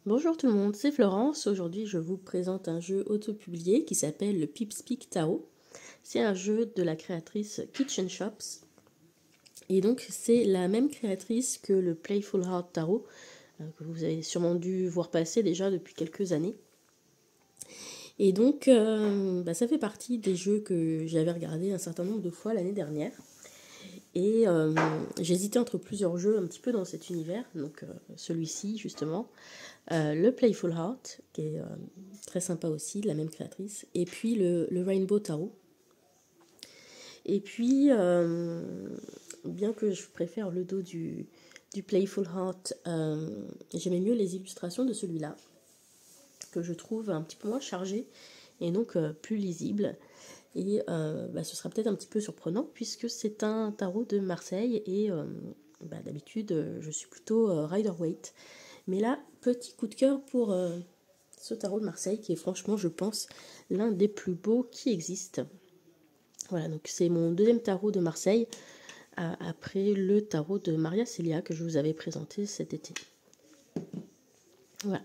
Bonjour tout le monde, c'est Florence. Aujourd'hui, je vous présente un jeu auto-publié qui s'appelle le Pips Peak Tarot. C'est un jeu de la créatrice Kitchen Shops. Et donc, c'est la même créatrice que le Playful Heart Tarot, que vous avez sûrement dû voir passer déjà depuis quelques années. Et donc, ça fait partie des jeux que j'avais regardé un certain nombre de fois l'année dernière. Et j'hésitais entre plusieurs jeux un petit peu dans cet univers, donc celui-ci justement, le Playful Heart, qui est très sympa aussi, de la même créatrice, et puis le Rainbow Tarot. Et puis, bien que je préfère le dos du Playful Heart, j'aimais mieux les illustrations de celui-là, que je trouve un petit peu moins chargé et donc plus lisible. Et ce sera peut-être un petit peu surprenant puisque c'est un tarot de Marseille et d'habitude je suis plutôt Rider-Waite. Mais là, petit coup de cœur pour ce tarot de Marseille qui est franchement, je pense, l'un des plus beaux qui existent. Voilà, donc c'est mon deuxième tarot de Marseille après le tarot de Maria Celia que je vous avais présenté cet été. Voilà.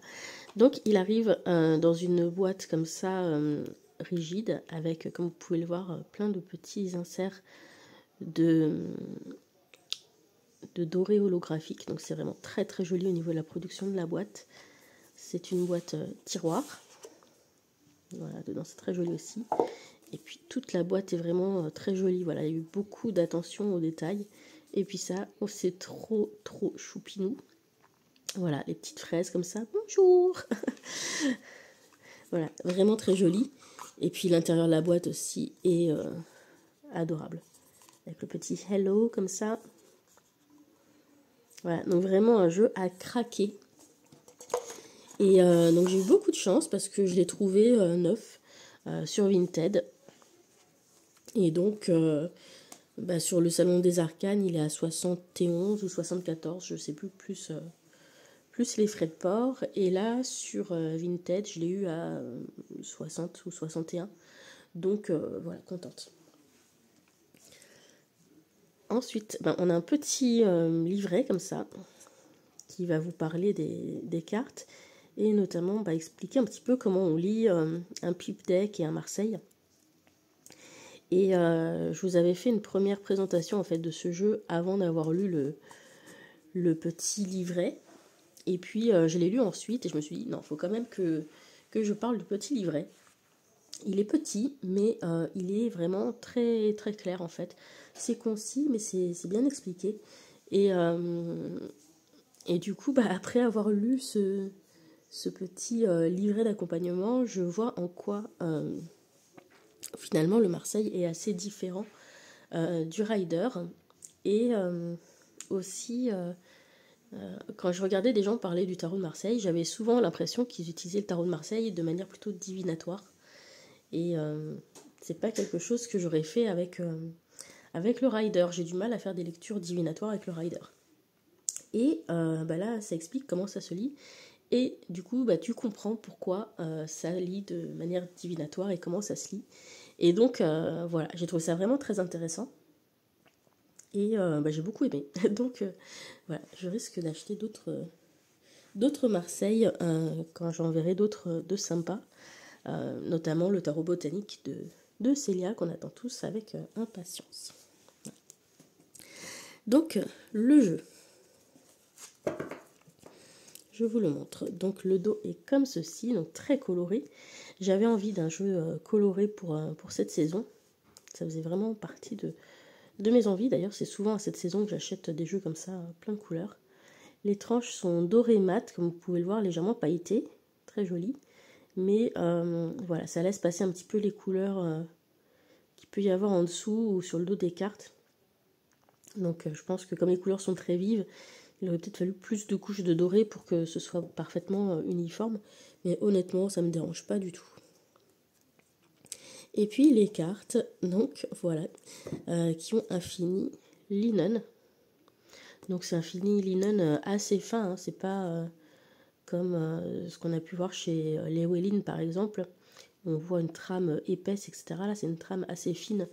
Donc il arrive dans une boîte comme ça, rigide, avec, comme vous pouvez le voir, plein de petits inserts de doré holographique. Donc c'est vraiment très très joli au niveau de la production de la boîte. C'est une boîte tiroir. Voilà, dedans c'est très joli aussi. Et puis toute la boîte est vraiment très jolie. Voilà, il y a eu beaucoup d'attention aux détails. Et puis ça, oh, c'est trop trop choupinou. Voilà, les petites fraises comme ça. Bonjour. Voilà, vraiment très joli. Et puis l'intérieur de la boîte aussi est adorable. Avec le petit hello comme ça. Voilà, donc vraiment un jeu à craquer. Et donc j'ai eu beaucoup de chance parce que je l'ai trouvé neuf sur Vinted. Et donc sur le salon des arcanes, il est à 71 ou 74, je sais plus, plus les frais de port. Et là, sur Vinted, je l'ai eu à 60 ou 61. Donc voilà, contente. Ensuite, on a un petit livret comme ça qui va vous parler des cartes et notamment expliquer un petit peu comment on lit un Pipe Deck et un Marseille. Et je vous avais fait une première présentation en fait de ce jeu avant d'avoir lu le petit livret. Et puis je l'ai lu ensuite et je me suis dit non, il faut quand même que je parle du petit livret. Il est petit, mais il est vraiment très très clair en fait. C'est concis, mais c'est bien expliqué. Et du coup, après avoir lu ce petit livret d'accompagnement, je vois en quoi finalement le Marseille est assez différent du Rider. Et aussi, quand je regardais des gens parler du tarot de Marseille, j'avais souvent l'impression qu'ils utilisaient le tarot de Marseille de manière plutôt divinatoire. Et c'est pas quelque chose que j'aurais fait avec le Rider. J'ai du mal à faire des lectures divinatoires avec le Rider. Et là, ça explique comment ça se lit. Et du coup, tu comprends pourquoi ça lit de manière divinatoire et comment ça se lit. Et donc, voilà, j'ai trouvé ça vraiment très intéressant. Et j'ai beaucoup aimé. Donc, voilà, je risque d'acheter d'autres Marseille quand j'en verrai d'autres de sympas. Notamment le tarot botanique de Célia qu'on attend tous avec impatience. Donc, le jeu. Je vous le montre. Donc le dos est comme ceci, donc très coloré. J'avais envie d'un jeu coloré pour cette saison. Ça faisait vraiment partie de mes envies. D'ailleurs, c'est souvent à cette saison que j'achète des jeux comme ça, plein de couleurs. Les tranches sont dorées mat, comme vous pouvez le voir, légèrement pailletées. Très joli. Mais voilà, ça laisse passer un petit peu les couleurs qu'il peut y avoir en dessous ou sur le dos des cartes. Donc je pense que comme les couleurs sont très vives, il aurait peut-être fallu plus de couches de doré pour que ce soit parfaitement uniforme. Mais honnêtement, ça ne me dérange pas du tout. Et puis les cartes, donc voilà, qui ont un fini linen. Donc c'est un fini linen assez fin, hein, c'est pas comme ce qu'on a pu voir chez Llewellyn par exemple. On voit une trame épaisse, etc. Là c'est une trame assez fine,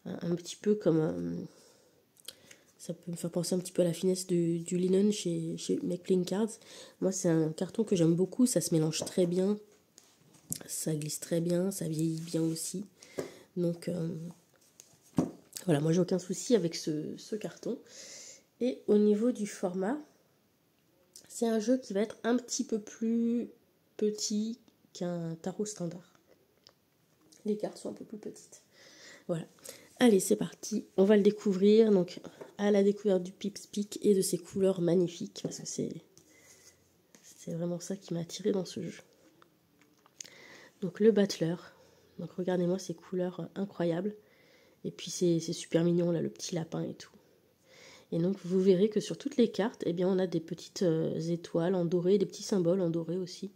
un petit peu comme... Ça peut me faire penser un petit peu à la finesse du linen chez Make Playing Cards. Moi, c'est un carton que j'aime beaucoup. Ça se mélange très bien. Ça glisse très bien. Ça vieillit bien aussi. Donc, voilà, moi, j'ai aucun souci avec ce carton. Et au niveau du format, c'est un jeu qui va être un petit peu plus petit qu'un tarot standard. Les cartes sont un peu plus petites. Voilà. Allez, c'est parti. On va le découvrir. Donc, à la découverte du Pips Peak et de ses couleurs magnifiques. Parce que c'est vraiment ça qui m'a attiré dans ce jeu. Donc, le Battler. Donc, regardez-moi ces couleurs incroyables. Et puis, c'est super mignon, là, le petit lapin et tout. Et donc, vous verrez que sur toutes les cartes, eh bien, on a des petites étoiles en doré, des petits symboles en doré aussi.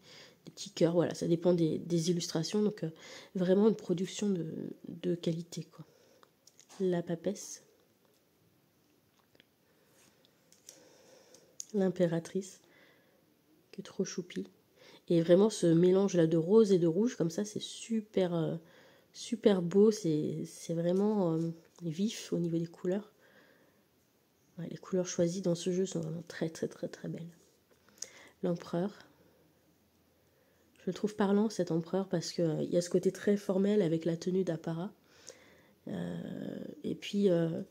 Des petits cœurs, voilà, ça dépend des illustrations. Donc, vraiment une production de qualité, quoi. La papesse, l'impératrice, qui est trop choupie. Et vraiment ce mélange là de rose et de rouge, comme ça, c'est super, super beau. C'est vraiment vif au niveau des couleurs. Ouais, les couleurs choisies dans ce jeu sont vraiment très très très très belles. L'empereur. Je le trouve parlant cet empereur parce qu'il y a ce côté très formel avec la tenue d'apparat. Et puis, il y a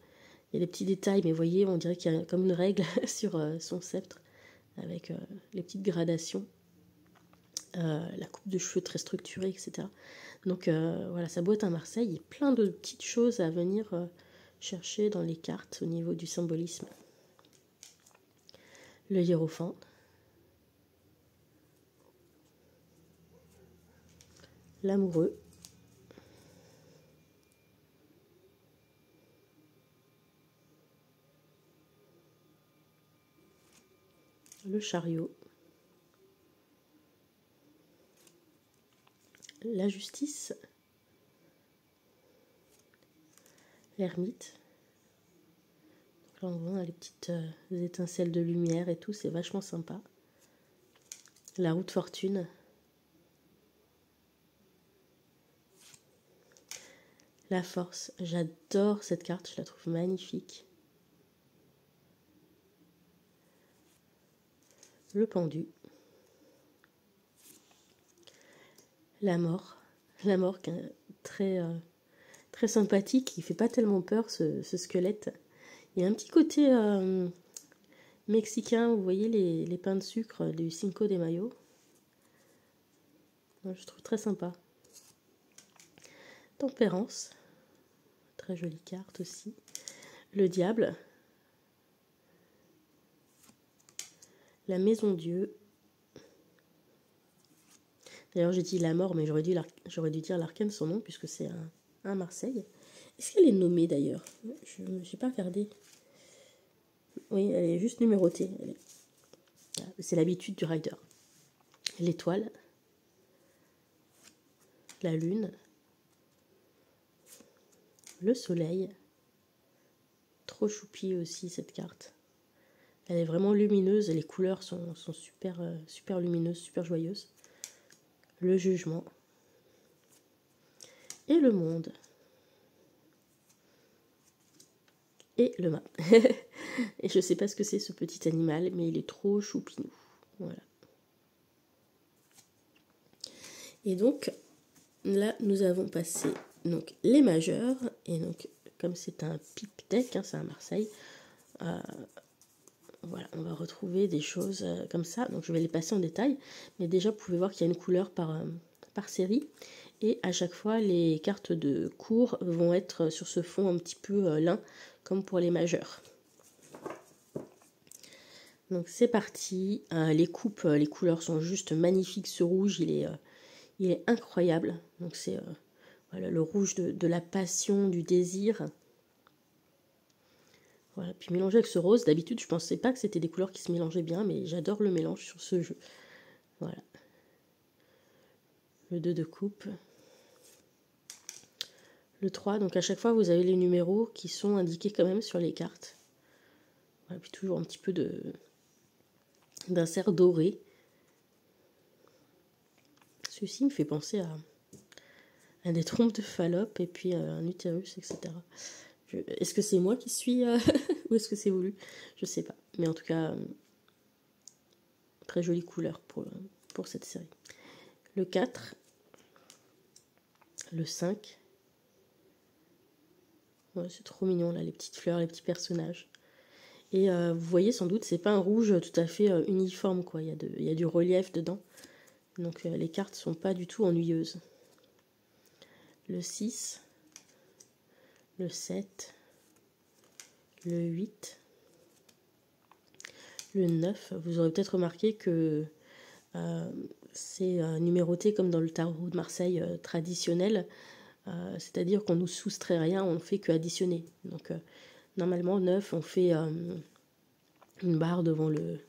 des petits détails, mais vous voyez, on dirait qu'il y a comme une règle sur son sceptre, avec les petites gradations, la coupe de cheveux très structurée, etc. Donc voilà, sa boîte à Marseille, il y a plein de petites choses à venir chercher dans les cartes au niveau du symbolisme. Le hiérophant. L'amoureux. Le chariot. La justice. L'ermite. Là on voit les petites étincelles de lumière et tout, c'est vachement sympa. La roue de fortune. La force, j'adore cette carte, je la trouve magnifique. Le pendu. La mort qui est très, très sympathique, il fait pas tellement peur ce squelette. Il y a un petit côté mexicain, vous voyez les pains de sucre du Cinco de Mayo. Je trouve très sympa. Tempérance, très jolie carte aussi. Le diable. La maison Dieu. D'ailleurs j'ai dit la mort, mais j'aurais dû dire l'arcane son nom, puisque c'est un Marseille. Est-ce qu'elle est nommée d'ailleurs? Je n'ai pas regardé. Oui, elle est juste numérotée. C'est l'habitude du rider. L'étoile. La lune. Le soleil. Trop choupie aussi cette carte. Elle est vraiment lumineuse et les couleurs sont super, super lumineuses, super joyeuses. Le jugement. Et le monde. Et le mât. Et je sais pas ce que c'est ce petit animal, mais il est trop choupinou. Voilà. Et donc, là, nous avons passé donc, les majeurs. Et donc, comme c'est un pipe deck, hein, c'est un Marseille, voilà, on va retrouver des choses comme ça. Donc, je vais les passer en détail. Mais déjà, vous pouvez voir qu'il y a une couleur par série. Et à chaque fois, les cartes de cours vont être sur ce fond un petit peu lin, comme pour les majeurs. Donc c'est parti, les coupes, les couleurs sont juste magnifiques, ce rouge il est incroyable, donc c'est voilà, le rouge de la passion, du désir. Voilà, puis mélangé avec ce rose, d'habitude je pensais pas que c'était des couleurs qui se mélangeaient bien, mais j'adore le mélange sur ce jeu. Voilà. Le 2 de coupe. Le 3, donc à chaque fois vous avez les numéros qui sont indiqués quand même sur les cartes. Voilà, puis toujours un petit peu d'insert doré. Celui-ci me fait penser à des trompes de Fallope et puis un utérus, etc. est-ce que c'est moi qui suis ou est-ce que c'est voulu? Je sais pas. Mais en tout cas, très jolie couleur pour cette série. Le 4, le 5. Ouais, c'est trop mignon là, les petites fleurs, les petits personnages. Et vous voyez sans doute, c'est pas un rouge tout à fait uniforme, quoi. Il y a du relief dedans. Donc les cartes sont pas du tout ennuyeuses. Le 6, le 7, le 8, le 9. Vous aurez peut-être remarqué que c'est numéroté comme dans le tarot de Marseille traditionnel. C'est-à-dire qu'on ne nous soustrait rien, on ne fait que additionner. Donc normalement 9, on fait une barre devant le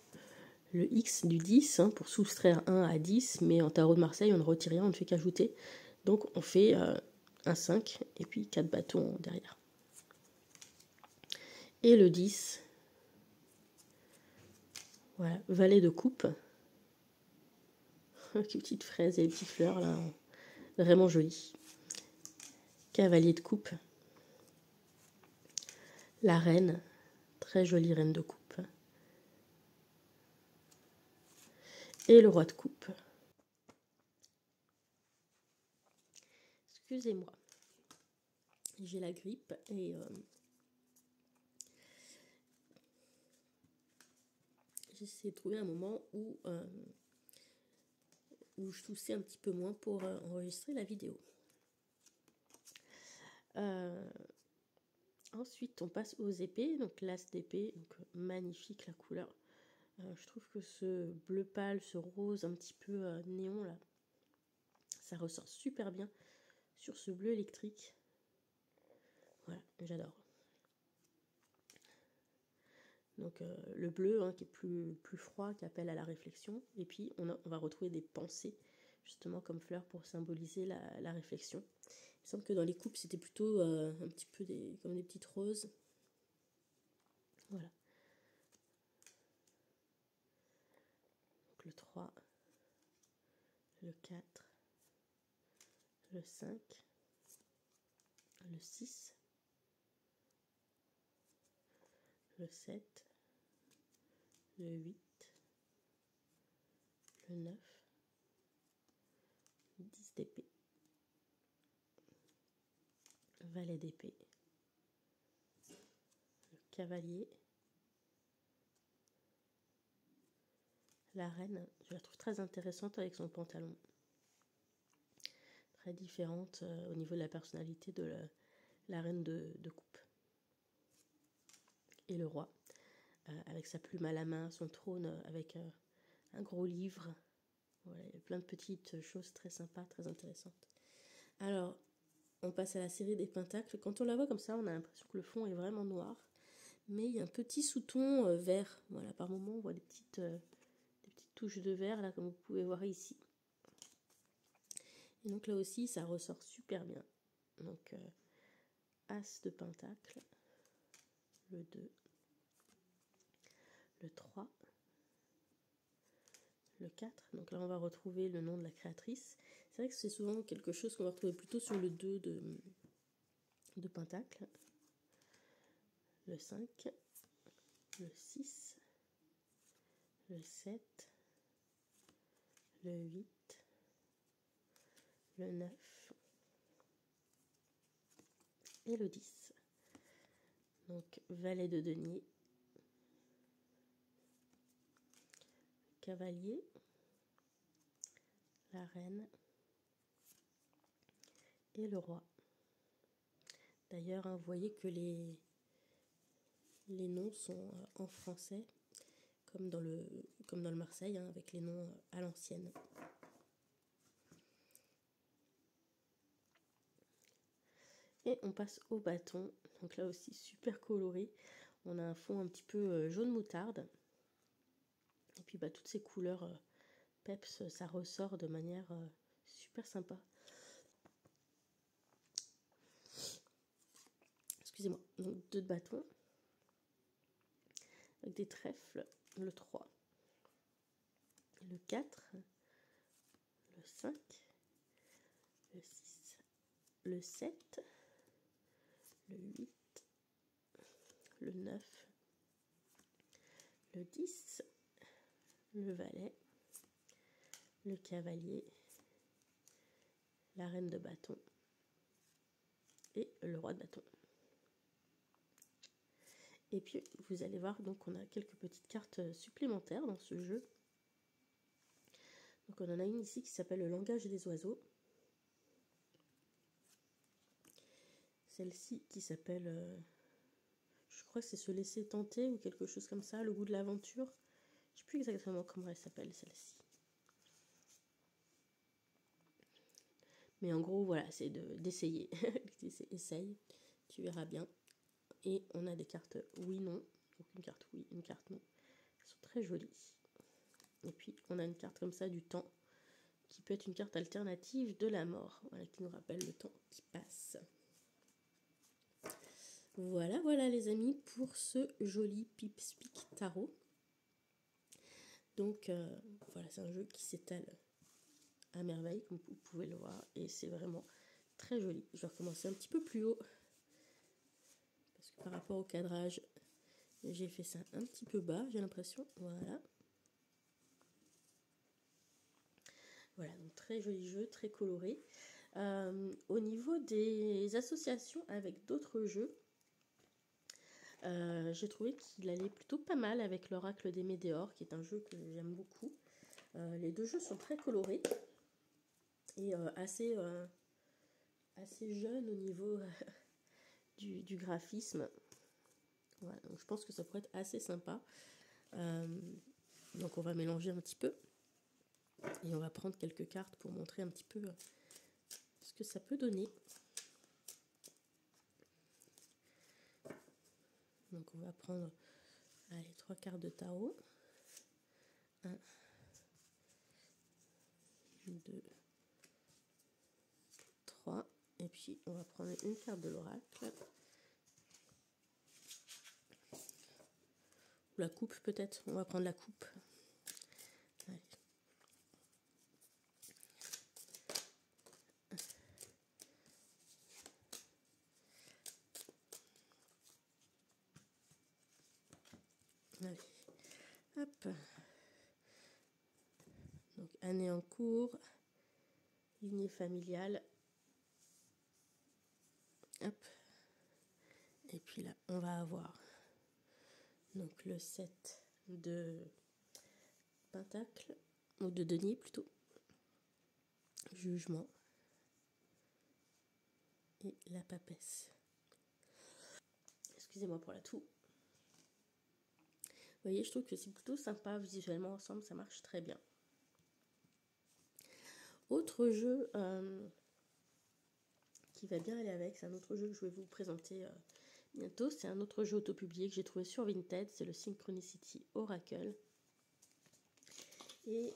X du 10 hein, pour soustraire 1 à 10, mais en tarot de Marseille, on ne retire rien, on ne fait qu'ajouter. Donc on fait un 5 et puis 4 bâtons derrière. Et le 10, voilà, valet de coupe. Les petites fraises et les petites fleurs, là, vraiment jolies. Cavalier de coupe. La reine, très jolie reine de coupe. Et le roi de coupe. Excusez-moi, j'ai la grippe et j'essaie de trouver un moment où je toussais un petit peu moins pour enregistrer la vidéo. Ensuite, on passe aux épées. Donc l'as d'épée, donc magnifique la couleur. Je trouve que ce bleu pâle, ce rose un petit peu néon là, ça ressort super bien sur ce bleu électrique. Voilà, j'adore. Donc le bleu hein, qui est plus froid, qui appelle à la réflexion. Et puis on va retrouver des pensées, justement comme fleurs pour symboliser la réflexion. Il me semble que dans les coupes, c'était plutôt un petit peu comme des petites roses. Voilà. Donc le 3, le 4, le 5, le 6, le 7, le 8, le 9, le 10 d'épée, valet d'épée, le cavalier, la reine, je la trouve très intéressante avec son pantalon. Très différente au niveau de la personnalité de la reine de coupe. Et le roi, avec sa plume à la main, son trône avec un gros livre. Voilà, il y a plein de petites choses très sympas, très intéressantes. Alors, on passe à la série des pentacles. Quand on la voit comme ça, on a l'impression que le fond est vraiment noir. Mais il y a un petit sous-ton vert. Voilà, par moments, on voit des petites touches de vert, là, comme vous pouvez voir ici. Et donc là aussi, ça ressort super bien. Donc, As de pentacle, le 2, le 3, le 4. Donc là, on va retrouver le nom de la créatrice. C'est vrai que c'est souvent quelque chose qu'on va retrouver plutôt sur le 2 de pentacle. Le 5, le 6, le 7, le 8, le 9 et le 10. Donc, valet de denier, cavalier, la reine et le roi. D'ailleurs, hein, vous voyez que les noms sont en français, comme dans le Marseille, hein, avec les noms à l'ancienne. Et on passe au bâton. Donc là aussi, super coloré. On a un fond un petit peu jaune moutarde. Et puis bah, toutes ces couleurs peps, ça ressort de manière super sympa. Excusez-moi. Donc 2 bâtons. Avec des trèfles. Le 3. Le 4. Le 5. Le 6. Le 7. Le 8. le 9, le 10, le valet, le cavalier, la reine de bâton et le roi de bâton. Et puis vous allez voir, donc on a quelques petites cartes supplémentaires dans ce jeu. Donc on en a une ici qui s'appelle le langage des oiseaux. Celle-ci qui s'appelle, je crois que c'est se laisser tenter ou quelque chose comme ça, le goût de l'aventure. Je ne sais plus exactement comment elle s'appelle celle-ci. Mais en gros, voilà, c'est d'essayer. Essaye, tu verras bien. Et on a des cartes oui-non. Donc une carte oui, une carte non. Elles sont très jolies. Et puis, on a une carte comme ça du temps, qui peut être une carte alternative de la mort. Voilà, qui nous rappelle le temps qui passe. Voilà, voilà les amis, pour ce joli Pips Peak Tarot. Donc, voilà, c'est un jeu qui s'étale à merveille, comme vous pouvez le voir. Et c'est vraiment très joli. Je vais recommencer un petit peu plus haut. Parce que par rapport au cadrage, j'ai fait ça un petit peu bas, j'ai l'impression. Voilà. Voilà, donc très joli jeu, très coloré. Au niveau des associations avec d'autres jeux, j'ai trouvé qu'il allait plutôt pas mal avec l'Oracle des Météores, qui est un jeu que j'aime beaucoup. Les deux jeux sont très colorés et assez jeunes au niveau du graphisme. Voilà, donc je pense que ça pourrait être assez sympa. Donc on va mélanger un petit peu et on va prendre quelques cartes pour montrer un petit peu ce que ça peut donner. Donc on va prendre allez, 3 cartes de tarot. 1, 2, 3. Et puis on va prendre une carte de l'oracle. Ou la coupe peut-être. On va prendre la coupe. Allez. Allez. Hop. Donc année en cours. Lignée familiale. Hop. Et puis là, on va avoir donc le 7 de pentacle, ou de denier plutôt. Jugement. Et la papesse. Excusez-moi pour la toux. Vous voyez, je trouve que c'est plutôt sympa visuellement ensemble, ça marche très bien. Autre jeu qui va bien aller avec, c'est un autre jeu que je vais vous présenter bientôt. C'est un autre jeu autopublié que j'ai trouvé sur Vinted, c'est le Synchronicity Oracle. Et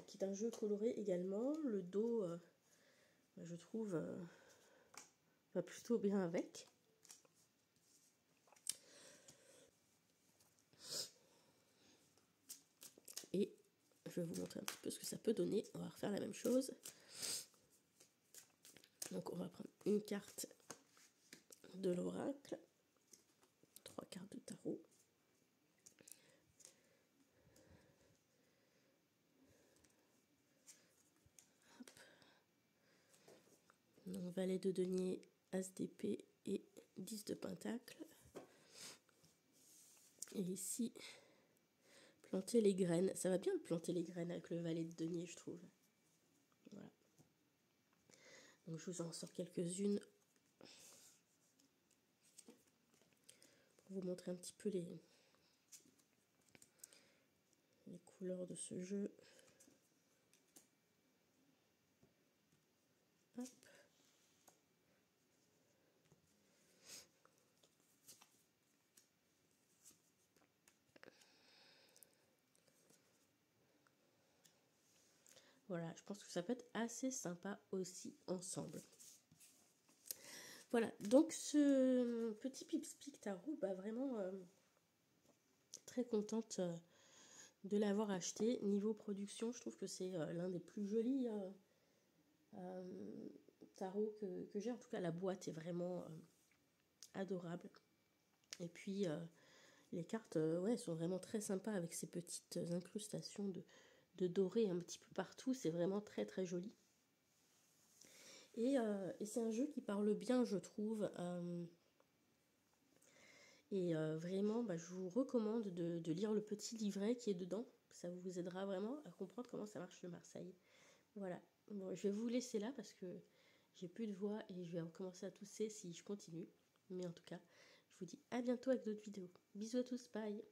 qui est un jeu coloré également. Le dos, je trouve, va plutôt bien avec. Et je vais vous montrer un petit peu ce que ça peut donner. On va refaire la même chose. Donc on va prendre une carte de l'oracle, 3 cartes de tarot. Hop. Donc valet de denier, as d'épée et 10 de pentacle. Et ici, planter les graines. Ça va bien de planter les graines avec le valet de denier, je trouve. Voilà. Donc je vous en sors quelques-unes pour vous montrer un petit peu les couleurs de ce jeu. Hop. Voilà, je pense que ça peut être assez sympa aussi ensemble. Voilà, donc ce petit Pips Peak Tarot, bah vraiment très contente de l'avoir acheté. Niveau production, je trouve que c'est l'un des plus jolis tarots que j'ai. En tout cas, la boîte est vraiment adorable. Et puis les cartes ouais, sont vraiment très sympas avec ces petites incrustations de doré un petit peu partout. C'est vraiment très très joli. Et c'est un jeu qui parle bien, je trouve. Vraiment, bah, je vous recommande de lire le petit livret qui est dedans. Ça vous aidera vraiment à comprendre comment ça marche le Marseille. Voilà. Bon, je vais vous laisser là parce que j'ai plus de voix et je vais recommencer à tousser si je continue. Mais en tout cas, je vous dis à bientôt avec d'autres vidéos. Bisous à tous, bye!